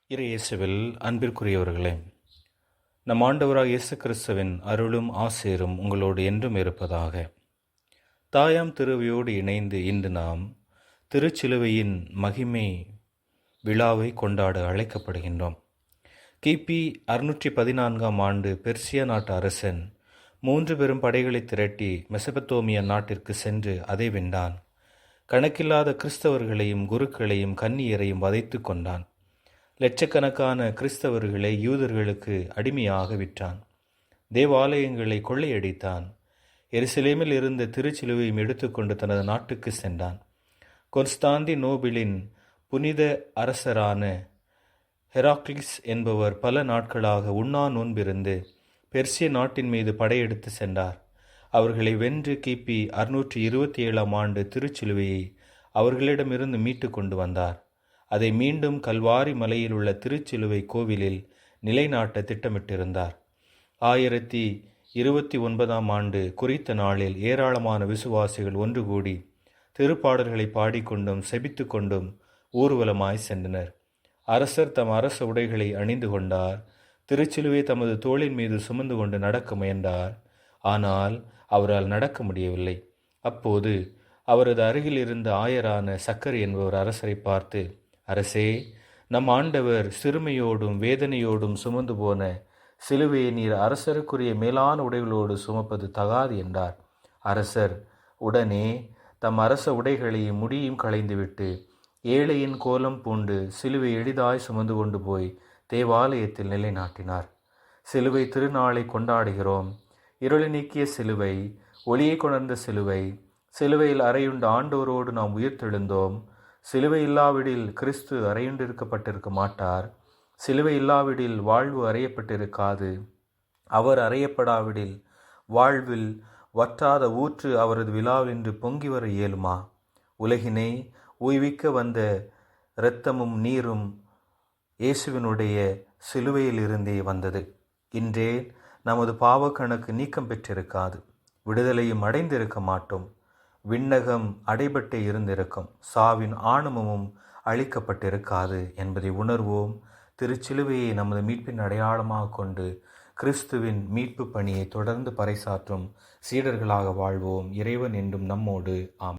இறை இயேசுவில் அன்பிற்குரியவர்களே, நம் ஆண்டவராக இயேசு கிறிஸ்துவின் அருளும் ஆசீரும் உங்களோடு என்றும் இருப்பதாக. தாயாம் திருவையோடு இணைந்து இன்று நாம் திருச்சிலுவையின் மகிமை விழாவை கொண்டாட அழைக்கப்படுகின்றோம். கிபி 614ஆம் ஆண்டு பெர்சியா நாட்டு அரசன் 3 பெரும் படைகளை திரட்டி மெசபத்தோமியா நாட்டிற்கு சென்று அதை வென்றான். கணக்கில்லாத கிறிஸ்தவர்களையும் குருக்களையும் கன்னியரையும் வதைத்து கொண்டான். லட்சக்கணக்கான கிறிஸ்தவர்களை யூதர்களுக்கு அடிமையாக விற்றான். தேவாலயங்களை கொள்ளையடித்தான். எருசலேமில் இருந்த திருச்சிலுவையும் எடுத்துக்கொண்டு தனது நாட்டுக்கு சென்றான். கொன்ஸ்டாந்திநோபிளின் புனித அரசரான ஹெராக்லிஸ் என்பவர் பல நாட்களாக உண்ணா நோன்பிருந்து பெர்சிய நாட்டின் மீது படையெடுத்து சென்றார். அவர்களை வென்று கிபி 627ஆம் ஆண்டு திருச்சிலுவையை அவர்களிடமிருந்து மீட்டு கொண்டு வந்தார். அதை மீண்டும் கல்வாரி மலையில் உள்ள திருச்சிலுவை கோவிலில் நிலைநாட்ட திட்டமிட்டிருந்தார். 1029ஆம் ஆண்டு குறித்த நாளில் ஏராளமான விசுவாசிகள் ஒன்று கூடி திருப்பாடல்களை பாடிக்கொண்டும் செபித்து கொண்டும் ஊர்வலமாய் சென்றனர். அரசர் தம் அரச உடைகளை அணிந்து கொண்டார். திருச்சிலுவை தமது தோளின் மீது சுமந்து கொண்டு நடக்க முயன்றார். ஆனால் அவரால் நடக்க முடியவில்லை. அப்போது அவரது அருகில் இருந்த ஆயரான சக்கரை என்பவர் அரசரை பார்த்து, அரசே, நம் ஆண்டவர் சிறுமையோடும் வேதனையோடும் சுமந்து போன சிலுவையை நீர் அரசருக்குரிய மேலான உடைகளோடு சுமப்பது தகாது என்றார். அரசர் உடனே தம் அரச உடைகளையும் முடியும் களைந்துவிட்டு ஏழையின் கோலம் பூண்டு சிலுவை எளிதாய் சுமந்து கொண்டு போய் தேவாலயத்தில் நிலைநாட்டினார். சிலுவை திருநாளை கொண்டாடுகிறோம். இருளை நீக்கிய சிலுவை, ஒளியை கொணர்ந்த சிலுவை, சிலுவையில் அறையுண்ட ஆண்டவரோடு நாம் உயிர்த்தெழுந்தோம். சிலுவை இல்லாவிடில் கிறிஸ்து அறையுண்டிருக்கப்பட்டிருக்க மாட்டார். சிலுவை இல்லாவிடில் வாழ்வு அறையப்பட்டிருக்காது. அவர் அறையப்படாவிடில் வாழ்வில் வற்றாத ஊற்று அவரது விழாவில் இன்று பொங்கி வர இயலுமா? உலகினை உய்விக்க வந்த இரத்தமும் நீரும் இயேசுவினுடைய சிலுவையில் இருந்தே வந்தது. இன்றே நமது பாவக்கணக்கு நீக்கம் பெற்றிருக்காது. விடுதலையும் அடைந்திருக்க மாட்டோம். விண்ணகம் அடைபட்டே இருந்திருக்கும். சாவின் ஆணவமும் அழிக்கப்பட்டிருக்காது என்பதை உணர்வோம். திருச்சிலுவையை நமது மீட்பின் அடையாளமாக கொண்டு கிறிஸ்துவின் மீட்பு பணியை தொடர்ந்து பறைசாற்றும் சீடர்களாக வாழ்வோம். இறைவன் என்றும் நம்மோடு. ஆம்.